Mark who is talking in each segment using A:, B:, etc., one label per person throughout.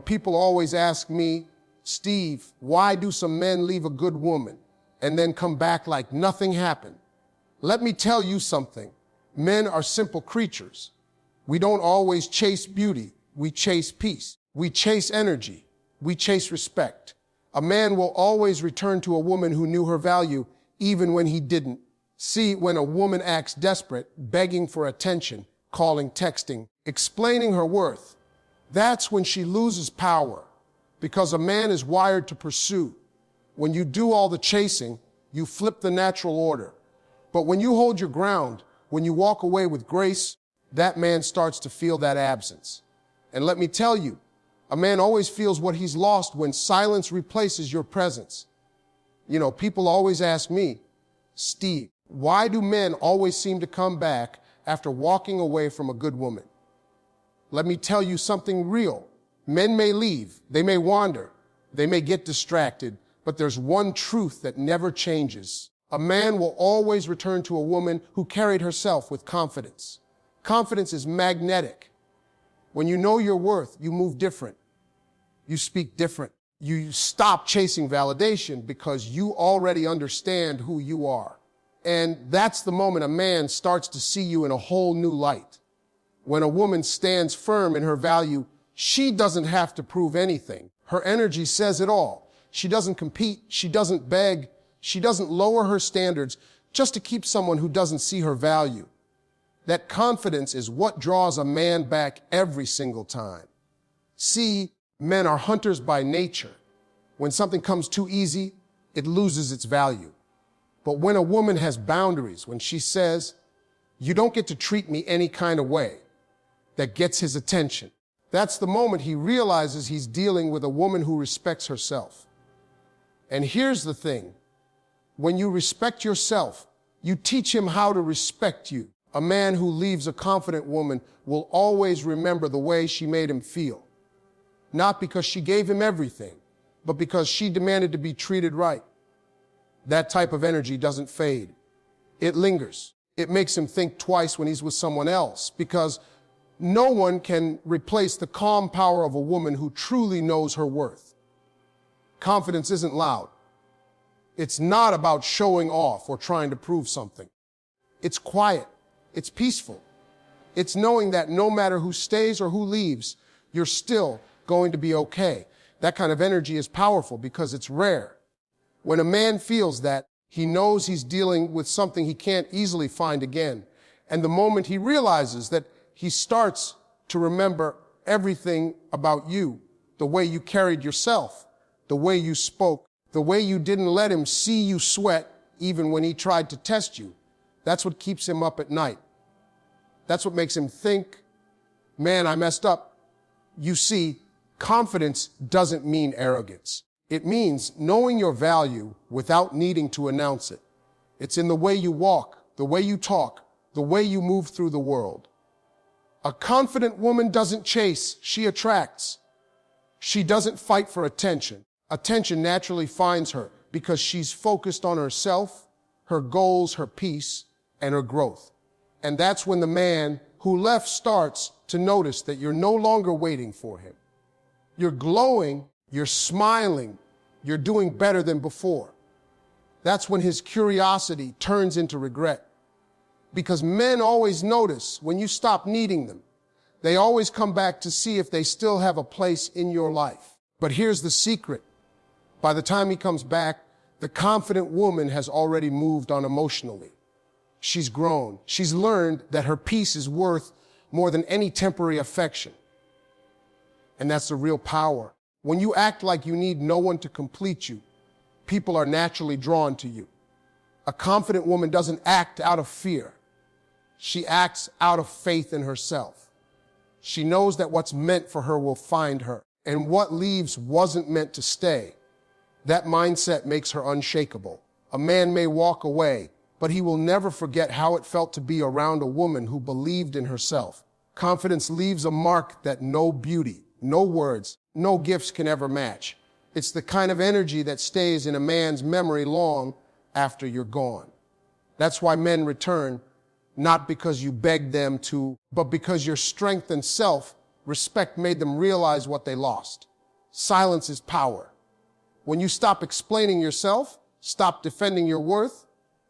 A: People always ask me, Steve, why do some men leave a good woman and then come back like nothing happened? Let me tell you something. Men are simple creatures. We don't always chase beauty. We chase peace. We chase energy. We chase respect. A man will always return to a woman who knew her value even when he didn't. See, when a woman acts desperate, begging for attention, calling, texting, explaining her worth, that's when she loses power, because a man is wired to pursue. When you do all the chasing, you flip the natural order. But when you hold your ground, when you walk away with grace, that man starts to feel that absence. And let me tell you, a man always feels what he's lost when silence replaces your presence. People always ask me, Steve, why do men always seem to come back after walking away from a good woman? Let me tell you something real. Men may leave, they may wander, they may get distracted, but there's one truth that never changes. A man will always return to a woman who carried herself with confidence. Confidence is magnetic. When you know your worth, you move different. You speak different. You stop chasing validation because you already understand who you are. And that's the moment a man starts to see you in a whole new light. When a woman stands firm in her value, she doesn't have to prove anything. Her energy says it all. She doesn't compete. She doesn't beg. She doesn't lower her standards just to keep someone who doesn't see her value. That confidence is what draws a man back every single time. See, men are hunters by nature. When something comes too easy, it loses its value. But when a woman has boundaries, when she says, you don't get to treat me any kind of way, that gets his attention. That's the moment he realizes he's dealing with a woman who respects herself. And here's the thing. When you respect yourself, you teach him how to respect you. A man who leaves a confident woman will always remember the way she made him feel. Not because she gave him everything, but because she demanded to be treated right. That type of energy doesn't fade. It lingers. It makes him think twice when he's with someone else, because no one can replace the calm power of a woman who truly knows her worth. Confidence isn't loud. It's not about showing off or trying to prove something. It's quiet. It's peaceful. It's knowing that no matter who stays or who leaves, you're still going to be okay. That kind of energy is powerful because it's rare. When a man feels that, he knows he's dealing with something he can't easily find again. And the moment he realizes that, he starts to remember everything about you, the way you carried yourself, the way you spoke, the way you didn't let him see you sweat even when he tried to test you. That's what keeps him up at night. That's what makes him think, man, I messed up. You see, confidence doesn't mean arrogance. It means knowing your value without needing to announce it. It's in the way you walk, the way you talk, the way you move through the world. A confident woman doesn't chase, she attracts. She doesn't fight for attention. Attention naturally finds her because she's focused on herself, her goals, her peace, and her growth. And that's when the man who left starts to notice that you're no longer waiting for him. You're glowing, you're smiling, you're doing better than before. That's when his curiosity turns into regret. Because men always notice when you stop needing them. They always come back to see if they still have a place in your life. But here's the secret. By the time he comes back, the confident woman has already moved on emotionally. She's grown. She's learned that her peace is worth more than any temporary affection. And that's the real power. When you act like you need no one to complete you, people are naturally drawn to you. A confident woman doesn't act out of fear. She acts out of faith in herself. She knows that what's meant for her will find her, and what leaves wasn't meant to stay. That mindset makes her unshakable. A man may walk away, but he will never forget how it felt to be around a woman who believed in herself. Confidence leaves a mark that no beauty, no words, no gifts can ever match. It's the kind of energy that stays in a man's memory long after you're gone. That's why men return, not because you begged them to, but because your strength and self Respect made them realize what they lost. Silence is power. When you stop explaining yourself, stop defending your worth,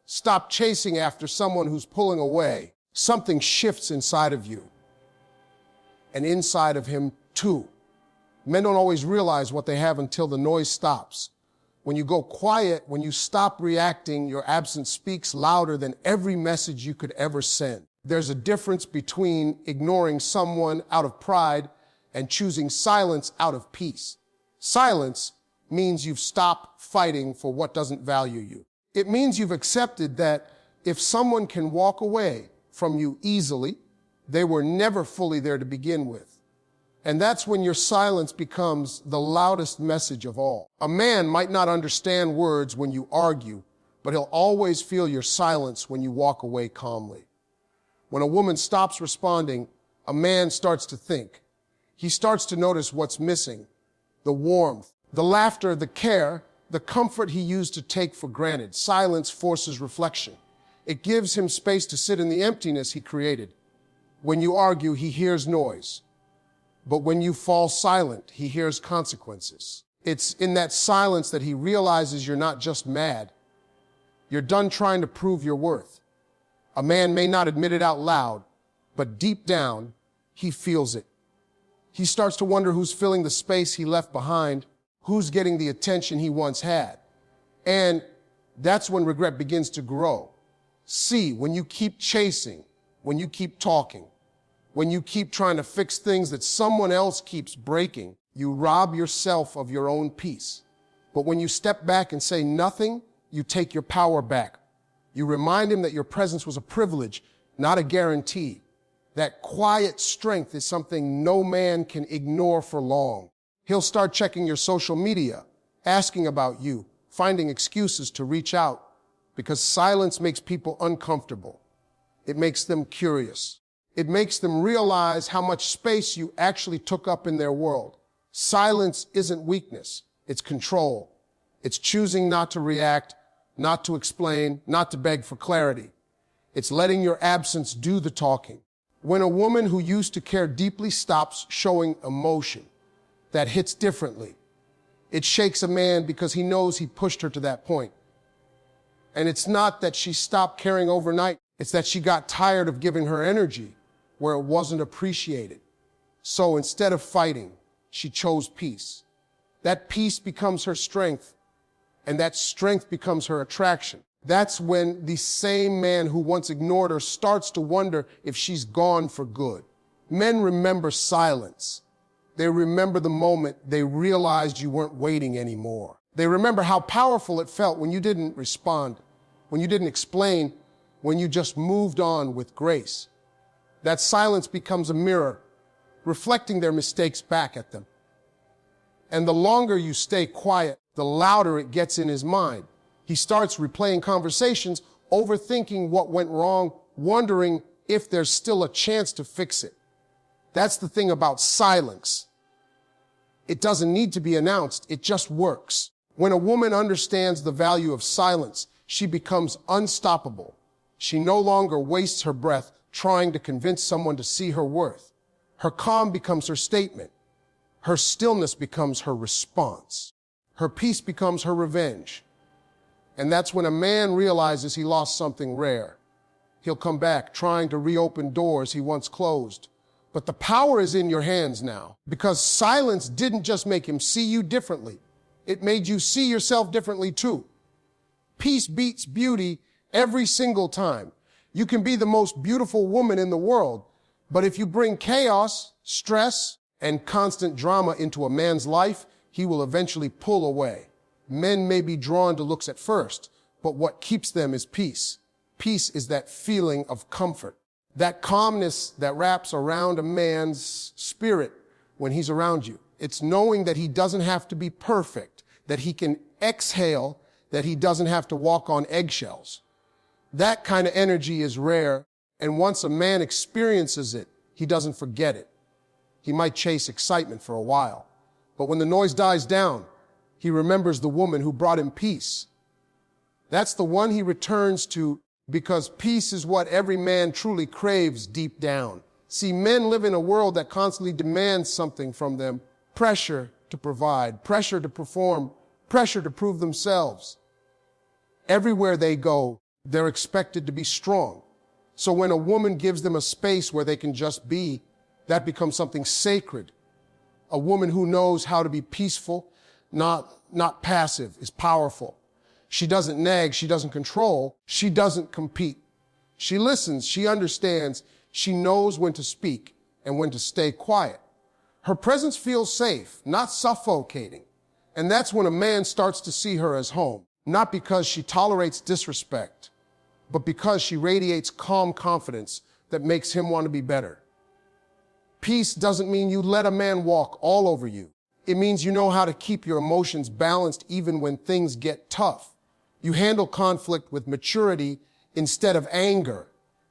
A: stop chasing after someone who's pulling away, something shifts inside of you and inside of him too. Men don't always realize what they have until the noise stops. When you go quiet, when you stop reacting, your absence speaks louder than every message you could ever send. There's a difference between ignoring someone out of pride and choosing silence out of peace. Silence means you've stopped fighting for what doesn't value you. It means you've accepted that if someone can walk away from you easily, they were never fully there to begin with. And that's when your silence becomes the loudest message of all. A man might not understand words when you argue, but he'll always feel your silence when you walk away calmly. When a woman stops responding, a man starts to think. He starts to notice what's missing: the warmth, the laughter, the care, the comfort he used to take for granted. Silence forces reflection. It gives him space to sit in the emptiness he created. When you argue, he hears noise. But when you fall silent, he hears consequences. It's in that silence that he realizes you're not just mad. You're done trying to prove your worth. A man may not admit it out loud, but deep down, he feels it. He starts to wonder who's filling the space he left behind, who's getting the attention he once had. And that's when regret begins to grow. See, when you keep chasing, when you keep talking, when you keep trying to fix things that someone else keeps breaking, you rob yourself of your own peace. But when you step back and say nothing, you take your power back. You remind him that your presence was a privilege, not a guarantee. That quiet strength is something no man can ignore for long. He'll start checking your social media, asking about you, finding excuses to reach out, because silence makes people uncomfortable. It makes them curious. It makes them realize how much space you actually took up in their world. Silence isn't weakness, it's control. It's choosing not to react, not to explain, not to beg for clarity. It's letting your absence do the talking. When a woman who used to care deeply stops showing emotion, that hits differently. It shakes a man because he knows he pushed her to that point. And it's not that she stopped caring overnight. It's that she got tired of giving her energy where it wasn't appreciated. So instead of fighting, she chose peace. That peace becomes her strength, and that strength becomes her attraction. That's when the same man who once ignored her starts to wonder if she's gone for good. Men remember silence. They remember the moment they realized you weren't waiting anymore. They remember how powerful it felt when you didn't respond, when you didn't explain, when you just moved on with grace. That silence becomes a mirror, reflecting their mistakes back at them. And the longer you stay quiet, the louder it gets in his mind. He starts replaying conversations, overthinking what went wrong, wondering if there's still a chance to fix it. That's the thing about silence. It doesn't need to be announced, it just works. When a woman understands the value of silence, she becomes unstoppable. She no longer wastes her breath trying to convince someone to see her worth. Her calm becomes her statement. Her stillness becomes her response. Her peace becomes her revenge. And that's when a man realizes he lost something rare. He'll come back trying to reopen doors he once closed. But the power is in your hands now, because silence didn't just make him see you differently. It made you see yourself differently too. Peace beats beauty every single time. You can be the most beautiful woman in the world, but if you bring chaos, stress, and constant drama into a man's life, he will eventually pull away. Men may be drawn to looks at first, but what keeps them is peace. Peace is that feeling of comfort, that calmness that wraps around a man's spirit when he's around you. It's knowing that he doesn't have to be perfect, that he can exhale, that he doesn't have to walk on eggshells. That kind of energy is rare, and once a man experiences it, he doesn't forget it. He might chase excitement for a while, but when the noise dies down, he remembers the woman who brought him peace. That's the one he returns to, because peace is what every man truly craves deep down. See, men live in a world that constantly demands something from them. Pressure to provide, pressure to perform, pressure to prove themselves. Everywhere they go, they're expected to be strong. So when a woman gives them a space where they can just be, that becomes something sacred. A woman who knows how to be peaceful, not passive, is powerful. She doesn't nag, she doesn't control, she doesn't compete. She listens, she understands, she knows when to speak and when to stay quiet. Her presence feels safe, not suffocating. And that's when a man starts to see her as home, not because she tolerates disrespect, but because she radiates calm confidence that makes him want to be better. Peace doesn't mean you let a man walk all over you. It means you know how to keep your emotions balanced even when things get tough. You handle conflict with maturity instead of anger.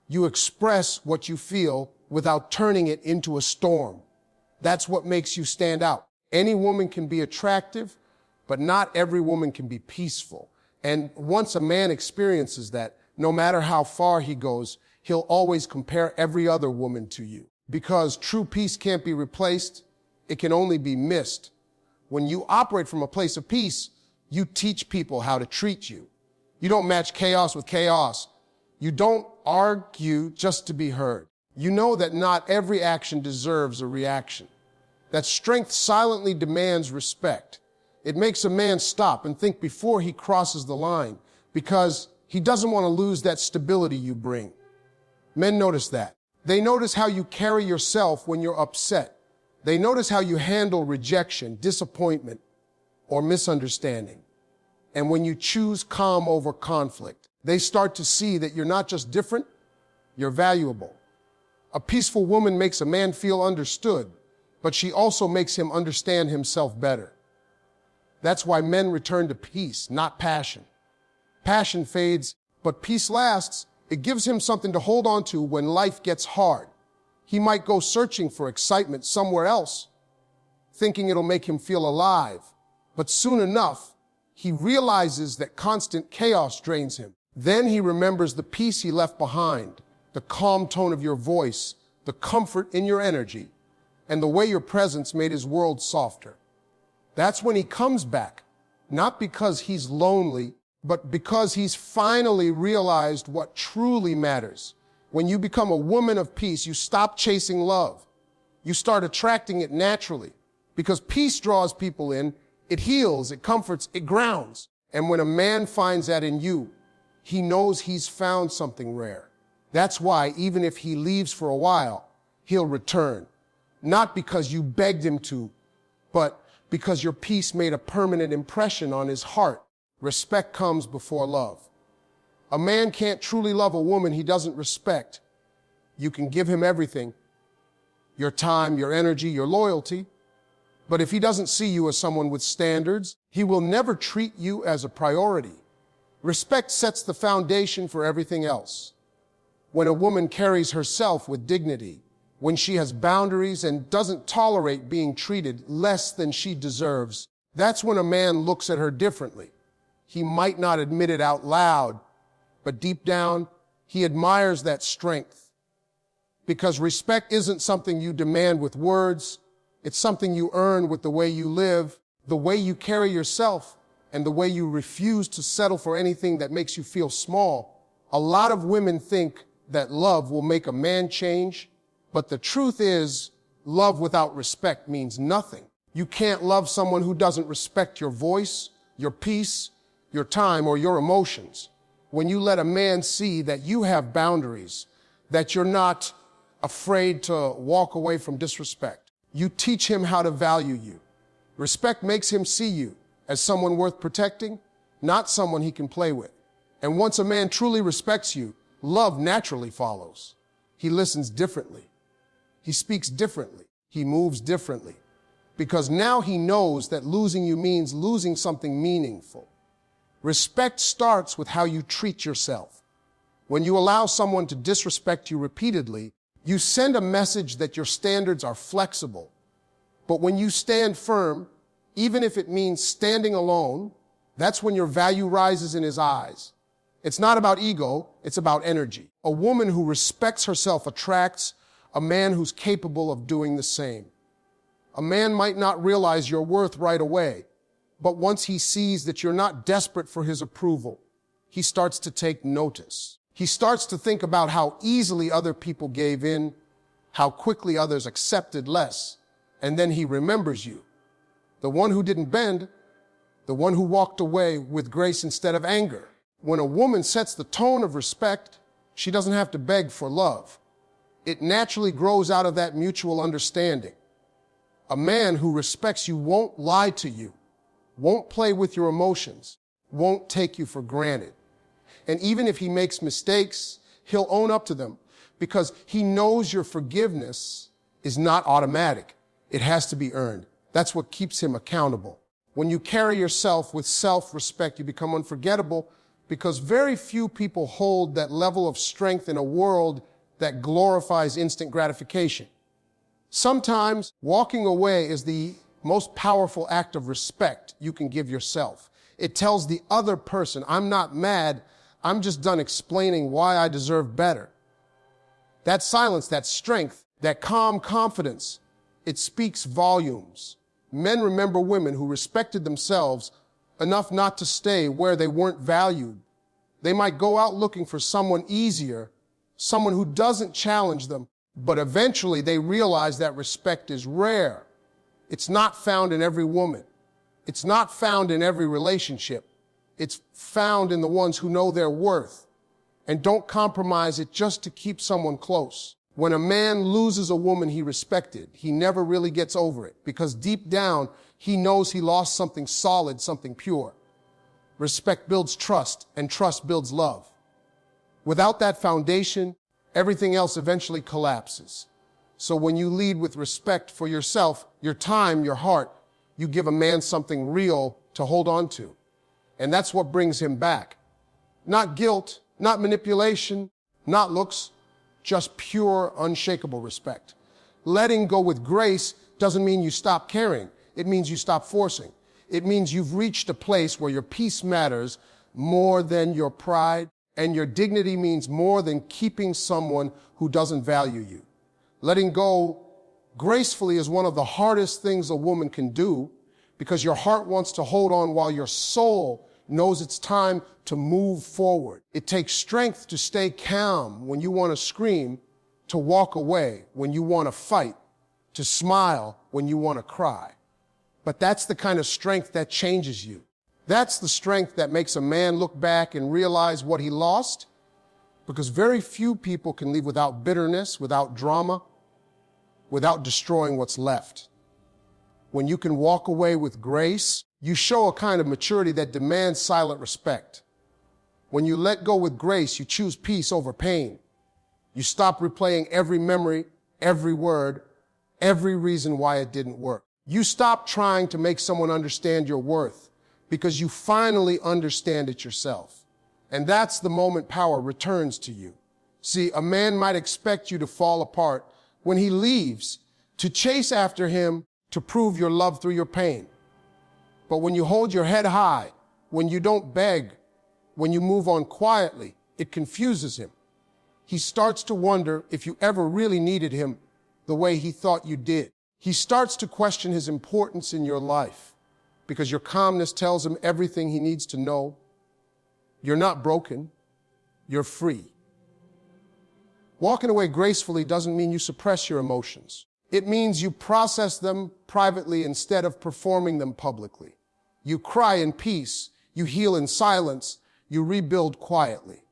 A: You express what you feel without turning it into a storm. That's what makes you stand out. Any woman can be attractive, but not every woman can be peaceful. And once a man experiences that, no matter how far he goes, he'll always compare every other woman to you. Because true peace can't be replaced, it can only be missed. When you operate from a place of peace, you teach people how to treat you. You don't match chaos with chaos. You don't argue just to be heard. You know that not every action deserves a reaction. That strength silently demands respect. It makes a man stop and think before he crosses the line, because he doesn't want to lose that stability you bring. Men notice that. They notice how you carry yourself when you're upset. They notice how you handle rejection, disappointment, or misunderstanding. And when you choose calm over conflict, they start to see that you're not just different, you're valuable. A peaceful woman makes a man feel understood, but she also makes him understand himself better. That's why men return to peace, not passion. Passion fades, but peace lasts. It gives him something to hold on to when life gets hard. He might go searching for excitement somewhere else, thinking it'll make him feel alive. But soon enough, he realizes that constant chaos drains him. Then he remembers the peace he left behind, the calm tone of your voice, the comfort in your energy, and the way your presence made his world softer. That's when he comes back, not because he's lonely, but because he's finally realized what truly matters. When you become a woman of peace, you stop chasing love. You start attracting it naturally, because peace draws people in, it heals, it comforts, it grounds. And when a man finds that in you, he knows he's found something rare. That's why even if he leaves for a while, he'll return. Not because you begged him to, but because your peace made a permanent impression on his heart. Respect comes before love. A man can't truly love a woman he doesn't respect. You can give him everything, your time, your energy, your loyalty. But if he doesn't see you as someone with standards, he will never treat you as a priority. Respect sets the foundation for everything else. When a woman carries herself with dignity, when she has boundaries and doesn't tolerate being treated less than she deserves, that's when a man looks at her differently. He might not admit it out loud, but deep down, he admires that strength. Because respect isn't something you demand with words. It's something you earn with the way you live, the way you carry yourself, and the way you refuse to settle for anything that makes you feel small. A lot of women think that love will make a man change, but the truth is, love without respect means nothing. You can't love someone who doesn't respect your voice, your peace, your time, or your emotions. When you let a man see that you have boundaries, that you're not afraid to walk away from disrespect, you teach him how to value you. Respect makes him see you as someone worth protecting, not someone he can play with. And once a man truly respects you, love naturally follows. He listens differently. He speaks differently. He moves differently. Because now he knows that losing you means losing something meaningful. Respect starts with how you treat yourself. When you allow someone to disrespect you repeatedly, you send a message that your standards are flexible. But when you stand firm, even if it means standing alone, that's when your value rises in his eyes. It's not about ego, it's about energy. A woman who respects herself attracts a man who's capable of doing the same. A man might not realize your worth right away, but once he sees that you're not desperate for his approval, he starts to take notice. He starts to think about how easily other people gave in, how quickly others accepted less, and then he remembers you. The one who didn't bend, the one who walked away with grace instead of anger. When a woman sets the tone of respect, she doesn't have to beg for love. It naturally grows out of that mutual understanding. A man who respects you won't lie to you, won't play with your emotions, won't take you for granted. And even if he makes mistakes, he'll own up to them because he knows your forgiveness is not automatic. It has to be earned. That's what keeps him accountable. When you carry yourself with self-respect, you become unforgettable because very few people hold that level of strength in a world that glorifies instant gratification. Sometimes walking away is the most powerful act of respect you can give yourself. It tells the other person, I'm not mad, I'm just done explaining why I deserve better. That silence, that strength, that calm confidence, it speaks volumes. Men remember women who respected themselves enough not to stay where they weren't valued. They might go out looking for someone easier, someone who doesn't challenge them, but eventually they realize that respect is rare. It's not found in every woman. It's not found in every relationship. It's found in the ones who know their worth and don't compromise it just to keep someone close. When a man loses a woman he respected, he never really gets over it because deep down, he knows he lost something solid, something pure. Respect builds trust, and trust builds love. Without that foundation, everything else eventually collapses. So when you lead with respect for yourself, your time, your heart, you give a man something real to hold on to. And that's what brings him back. Not guilt, not manipulation, not looks, just pure, unshakable respect. Letting go with grace doesn't mean you stop caring. It means you stop forcing. It means you've reached a place where your peace matters more than your pride, and your dignity means more than keeping someone who doesn't value you. Letting go gracefully is one of the hardest things a woman can do because your heart wants to hold on while your soul knows it's time to move forward. It takes strength to stay calm when you want to scream, to walk away when you want to fight, to smile when you want to cry. But that's the kind of strength that changes you. That's the strength that makes a man look back and realize what he lost, because very few people can leave without bitterness, without drama, without destroying what's left. When you can walk away with grace, you show a kind of maturity that demands silent respect. When you let go with grace, you choose peace over pain. You stop replaying every memory, every word, every reason why it didn't work. You stop trying to make someone understand your worth because you finally understand it yourself. And that's the moment power returns to you. See, a man might expect you to fall apart when he leaves, to chase after him, to prove your love through your pain. But when you hold your head high, when you don't beg, when you move on quietly, it confuses him. He starts to wonder if you ever really needed him the way he thought you did. He starts to question his importance in your life because your calmness tells him everything he needs to know. You're not broken. You're free. Walking away gracefully doesn't mean you suppress your emotions. It means you process them privately instead of performing them publicly. You cry in peace. You heal in silence. You rebuild quietly.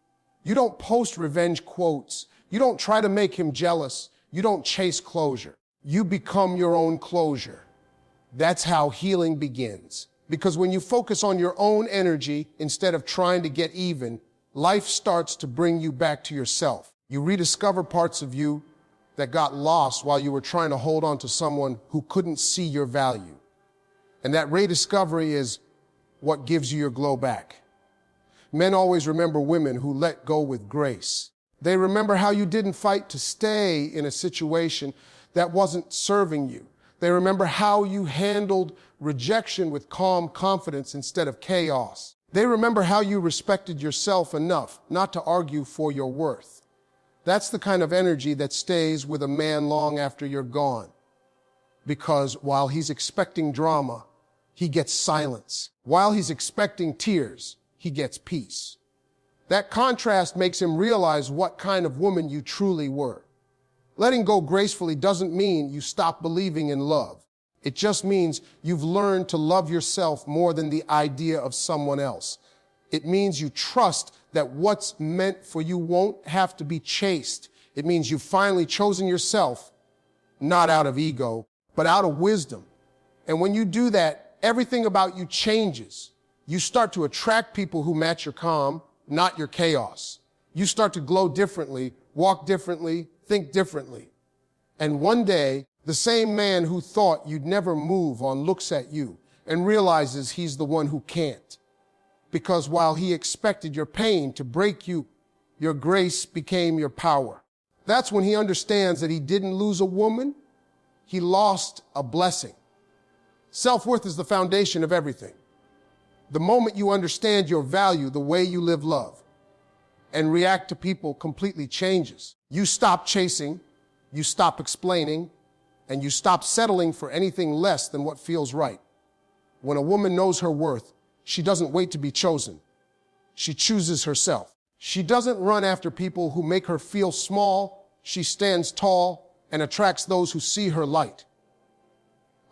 A: You don't post revenge quotes. You don't try to make him jealous. You don't chase closure. You become your own closure. That's how healing begins. Because when you focus on your own energy instead of trying to get even, life starts to bring you back to yourself. You rediscover parts of you that got lost while you were trying to hold on to someone who couldn't see your value. And that rediscovery is what gives you your glow back. Men always remember women who let go with grace. They remember how you didn't fight to stay in a situation that wasn't serving you. They remember how you handled rejection with calm confidence instead of chaos. They remember how you respected yourself enough not to argue for your worth. That's the kind of energy that stays with a man long after you're gone. Because while he's expecting drama, he gets silence. While he's expecting tears, he gets peace. That contrast makes him realize what kind of woman you truly were. Letting go gracefully doesn't mean you stop believing in love. It just means you've learned to love yourself more than the idea of someone else. It means you trust that what's meant for you won't have to be chased. It means you've finally chosen yourself, not out of ego, but out of wisdom. And when you do that, everything about you changes. You start to attract people who match your calm, not your chaos. You start to glow differently, walk differently, think differently. And one day, the same man who thought you'd never move on looks at you and realizes he's the one who can't. Because while he expected your pain to break you, your grace became your power. That's when he understands that he didn't lose a woman, he lost a blessing. Self-worth is the foundation of everything. The moment you understand your value, the way you live love and react to people completely changes. You stop chasing, you stop explaining, and you stop settling for anything less than what feels right. When a woman knows her worth, she doesn't wait to be chosen. She chooses herself. She doesn't run after people who make her feel small. She stands tall and attracts those who see her light.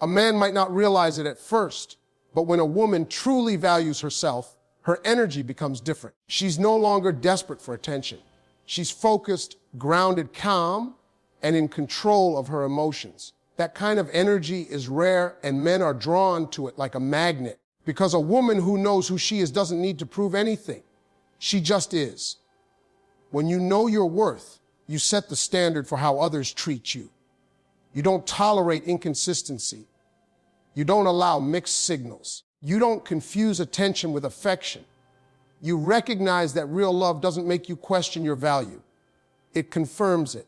A: A man might not realize it at first, but when a woman truly values herself, her energy becomes different. She's no longer desperate for attention. She's focused, grounded, calm, and in control of her emotions. That kind of energy is rare, and men are drawn to it like a magnet. Because a woman who knows who she is doesn't need to prove anything. She just is. When you know your worth, you set the standard for how others treat you. You don't tolerate inconsistency. You don't allow mixed signals. You don't confuse attention with affection. You recognize that real love doesn't make you question your value. It confirms it.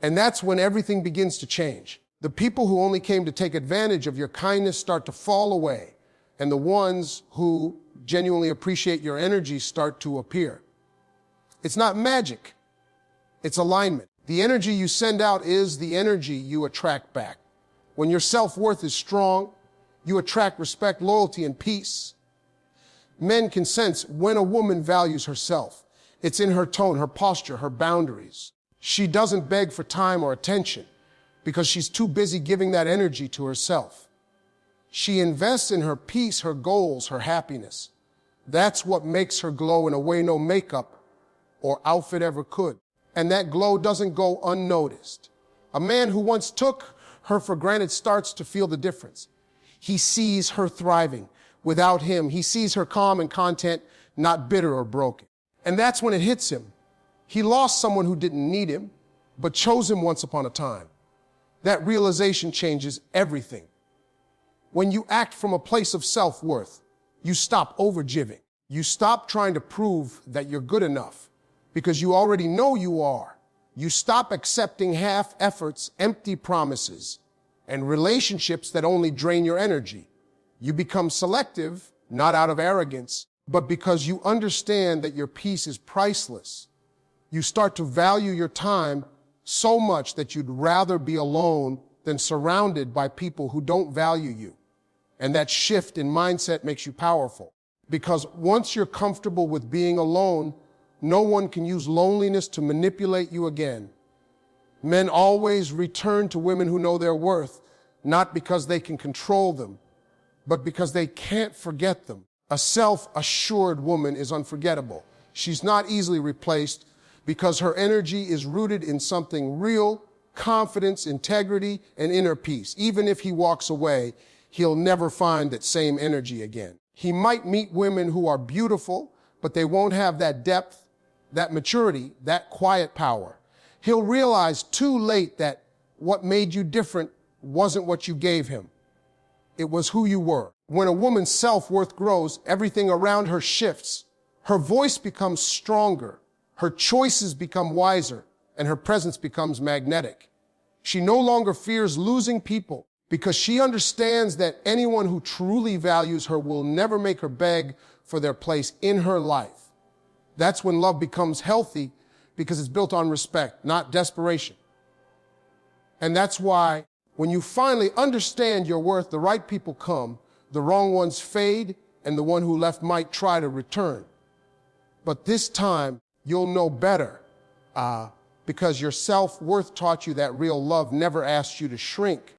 A: And that's when everything begins to change. The people who only came to take advantage of your kindness start to fall away, and the ones who genuinely appreciate your energy start to appear. It's not magic. It's alignment. The energy you send out is the energy you attract back. When your self-worth is strong, you attract respect, loyalty, and peace. Men can sense when a woman values herself. It's in her tone, her posture, her boundaries. She doesn't beg for time or attention because she's too busy giving that energy to herself. She invests in her peace, her goals, her happiness. That's what makes her glow in a way no makeup or outfit ever could. And that glow doesn't go unnoticed. A man who once took her for granted starts to feel the difference. He sees her thriving. Without him, he sees her calm and content, not bitter or broken. And that's when it hits him. He lost someone who didn't need him, but chose him once upon a time. That realization changes everything. When you act from a place of self-worth, you stop overgiving. You stop trying to prove that you're good enough because you already know you are. You stop accepting half efforts, empty promises, and relationships that only drain your energy. You become selective, not out of arrogance, but because you understand that your peace is priceless. You start to value your time so much that you'd rather be alone than surrounded by people who don't value you. And that shift in mindset makes you powerful. Because once you're comfortable with being alone, no one can use loneliness to manipulate you again. Men always return to women who know their worth, not because they can control them, but because they can't forget them. A self-assured woman is unforgettable. She's not easily replaced because her energy is rooted in something real, confidence, integrity, and inner peace. Even if he walks away, he'll never find that same energy again. He might meet women who are beautiful, but they won't have that depth, that maturity, that quiet power. He'll realize too late that what made you different wasn't what you gave him. It was who you were. When a woman's self-worth grows, everything around her shifts. Her voice becomes stronger, her choices become wiser, and her presence becomes magnetic. She no longer fears losing people because she understands that anyone who truly values her will never make her beg for their place in her life. That's when love becomes healthy because it's built on respect, not desperation. And that's why when you finally understand your worth, the right people come, the wrong ones fade, and the one who left might try to return. But this time, you'll know better because your self-worth taught you that real love never asks you to shrink.